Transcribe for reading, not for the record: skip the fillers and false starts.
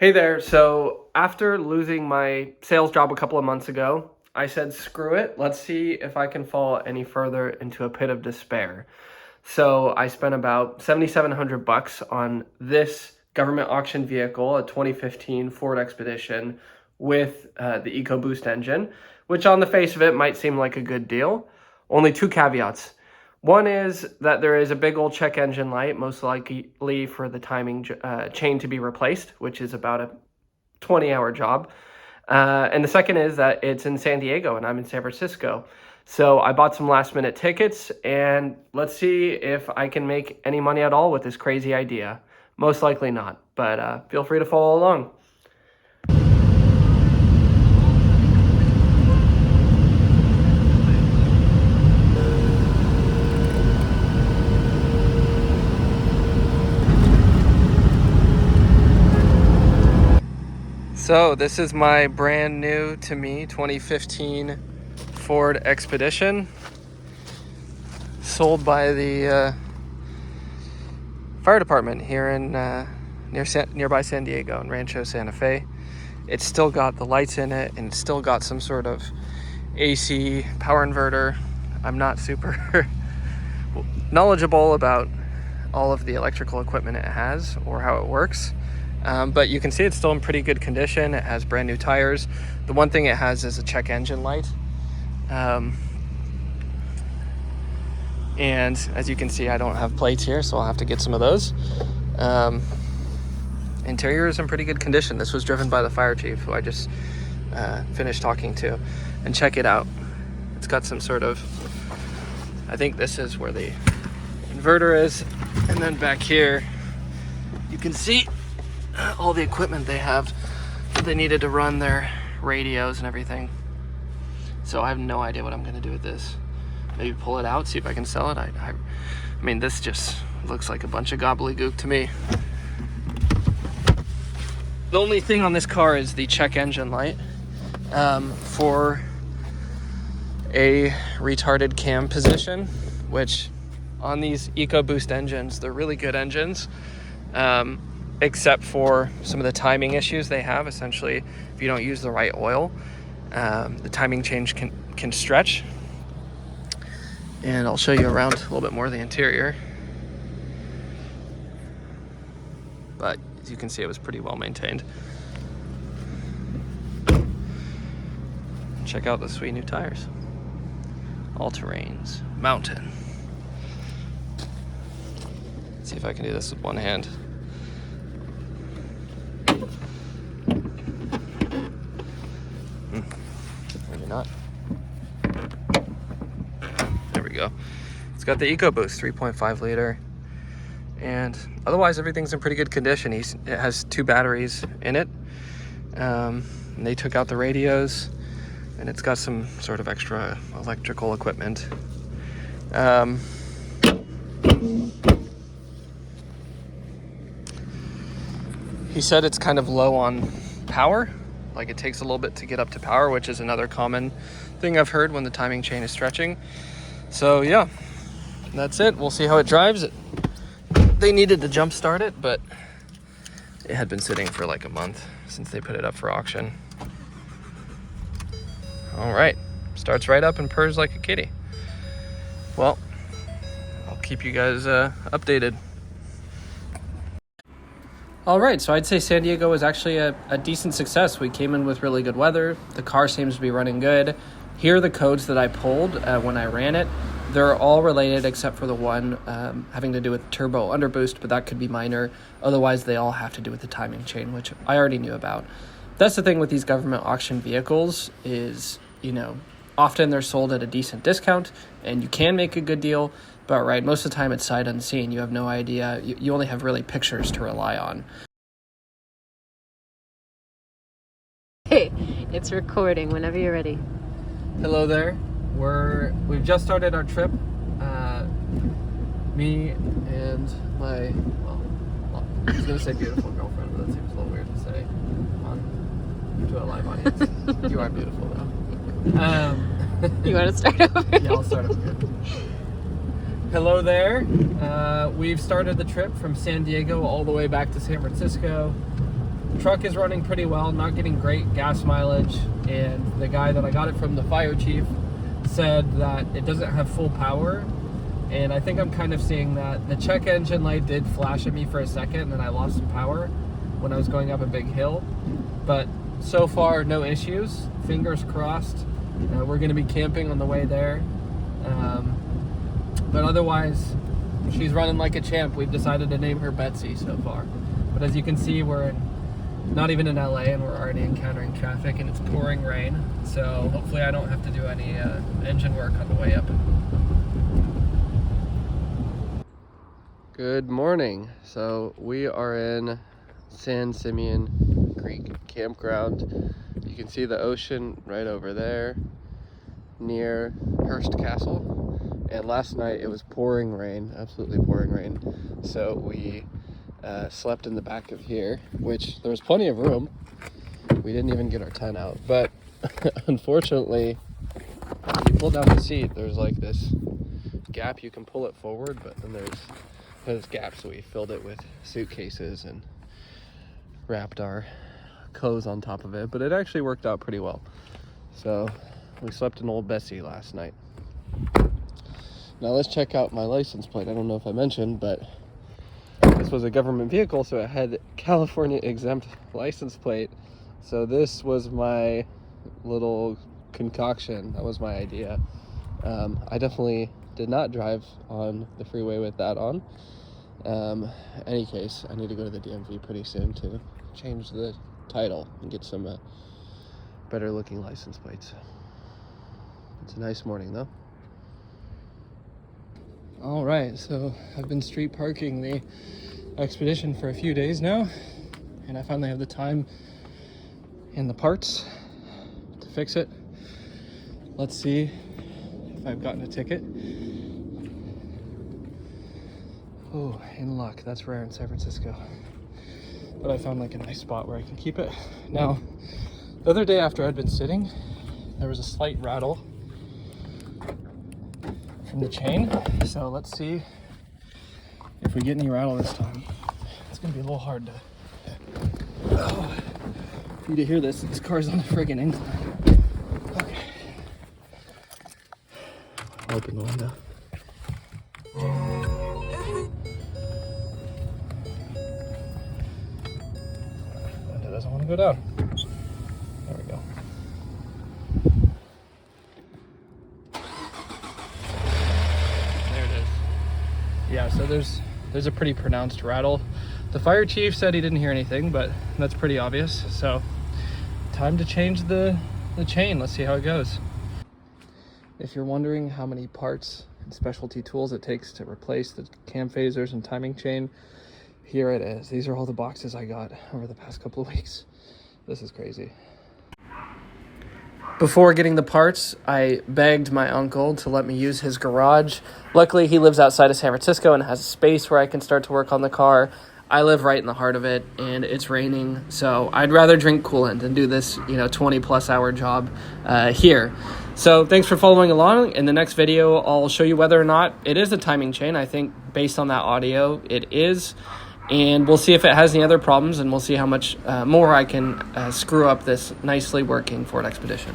Hey there. So, after losing my sales job a couple of months ago, I said, screw it. Let's see if I can fall any further into a pit of despair. So, I spent about 7,700 bucks on this government auction vehicle, a 2015 Ford Expedition with the EcoBoost engine, which on the face of it might seem like a good deal. Only two caveats. One is that there is a big old check engine light, most likely for the timing chain to be replaced, which is about a 20-hour job. And the second is that it's in San Diego and I'm in San Francisco. So I bought some last minute tickets and let's see if I can make any money at all with this crazy idea. Most likely not, but feel free to follow along. So this is my brand new to me 2015 Ford Expedition, sold by the fire department here in nearby San Diego in Rancho Santa Fe. It's still got the lights in it and it's still got some sort of AC power inverter. I'm not super knowledgeable about all of the electrical equipment it has or how it works. But you can see it's still in pretty good condition. It has brand new tires. The one thing it has is a check engine light. And as you can see, I don't have plates here, so I'll have to get some of those. Interior is in pretty good condition. This was driven by the fire chief, who I just finished talking to. And check it out. It's got some sort of, I think this is where the inverter is. And then back here, you can see all the equipment they have that they needed to run their radios and everything. So I have no idea what I'm going to do with this. Maybe pull it out, see if I can sell it. I mean, this just looks like a bunch of gobbledygook to me. The only thing on this car is the check engine light for a retarded cam position, which on these EcoBoost engines, they're really good engines. Except for some of the timing issues they have. Essentially, if you don't use the right oil, the timing change can stretch. And I'll show you around a little bit more of the interior. But as you can see, it was pretty well maintained. Check out the sweet new tires. All terrains, mountain. Let's see if I can do this with one hand. Maybe not. There we go. It's got the EcoBoost 3.5 liter, and otherwise everything's in pretty good condition. It has two batteries in it, and they took out the radios, and it's got some sort of extra electrical equipment. He said it's kind of low on power. Like it takes a little bit to get up to power, which is another common thing I've heard when the timing chain is stretching. So yeah, that's it. We'll see how it drives. They needed to jump start it, but it had been sitting for like a month since they put it up for auction. All right, starts right up and purrs like a kitty. Well, I'll keep you guys updated. All right, so I'd say San Diego was actually a decent success. We came in with really good weather. The car seems to be running good. Here are the codes that I pulled when I ran it. They're all related except for the one having to do with turbo underboost, but that could be minor. Otherwise, they all have to do with the timing chain, which I already knew about. That's the thing with these government auction vehicles is, often they're sold at a decent discount and you can make a good deal. But right, most of the time it's sight unseen. You have no idea. You only have really pictures to rely on. Hey, it's recording whenever you're ready. Hello there. We've just started our trip. Me and my, I was gonna say beautiful girlfriend, but that seems a little weird to say to a live audience. You are beautiful though. You want to start over? Yeah, I'll start over. Hello there. We've started the trip from San Diego all the way back to San Francisco. truck is running pretty well, not getting great gas mileage, and the guy that I got it from, the fire chief, said that it doesn't have full power, and I think I'm kind of seeing that. The check engine light did flash at me for a second, and then I lost some power when I was going up a big hill, but so far no issues. Fingers crossed. We're going to be camping on the way there, but otherwise she's running like a champ. We've decided to name her Betsy so far, but as you can see, we're not even in LA, and we're already encountering traffic, and it's pouring rain, so hopefully I don't have to do any engine work on the way up. Good morning. So we are in San Simeon Creek Campground. You can see the ocean right over there near Hearst Castle, and last night it was pouring rain, absolutely pouring rain, so we slept in the back of here, which there was plenty of room. We didn't even get our tent out, but unfortunately when you pull down the seat, there's like this gap. You can pull it forward, but then there's gaps, so we filled it with suitcases and wrapped our clothes on top of it, but it actually worked out pretty well. So we slept in Old Bessie last night. Now let's check out my license plate. I don't know if I mentioned, but this was a government vehicle, so it had California exempt license plate. So this was my little concoction. That was my idea. I definitely did not drive on the freeway with that on. Any case, I need to go to the DMV pretty soon to change the title and get some better looking license plates. It's a nice morning though. All right, so I've been street parking the Expedition for a few days now, and I finally have the time and the parts to fix it. Let's see if I've gotten a ticket. Oh, in luck. That's rare in San Francisco. But I found like a nice spot where I can keep it. Now, the other day after I'd been sitting, there was a slight rattle from the chain. So let's see if we get any rattle this time. It's gonna be a little hard to for you to hear this. This car's on a friggin' incline. Okay. I'll open the window. Window doesn't want to go down. There we go. There it is. Yeah, so there's a pretty pronounced rattle. The fire chief said he didn't hear anything, but that's pretty obvious. So time to change the chain. Let's see how it goes. If you're wondering how many parts and specialty tools it takes to replace the cam phasers and timing chain, here it is. These are all the boxes I got over the past couple of weeks. This is crazy. Before getting the parts, I begged my uncle to let me use his garage. Luckily, he lives outside of San Francisco and has a space where I can start to work on the car. I live right in the heart of it, and it's raining, so I'd rather drink coolant than do this, 20-plus hour job here. So thanks for following along. In the next video, I'll show you whether or not it is a timing chain. I think based on that audio, it is. And we'll see if it has any other problems, and we'll see how much more I can screw up this nicely working Ford Expedition.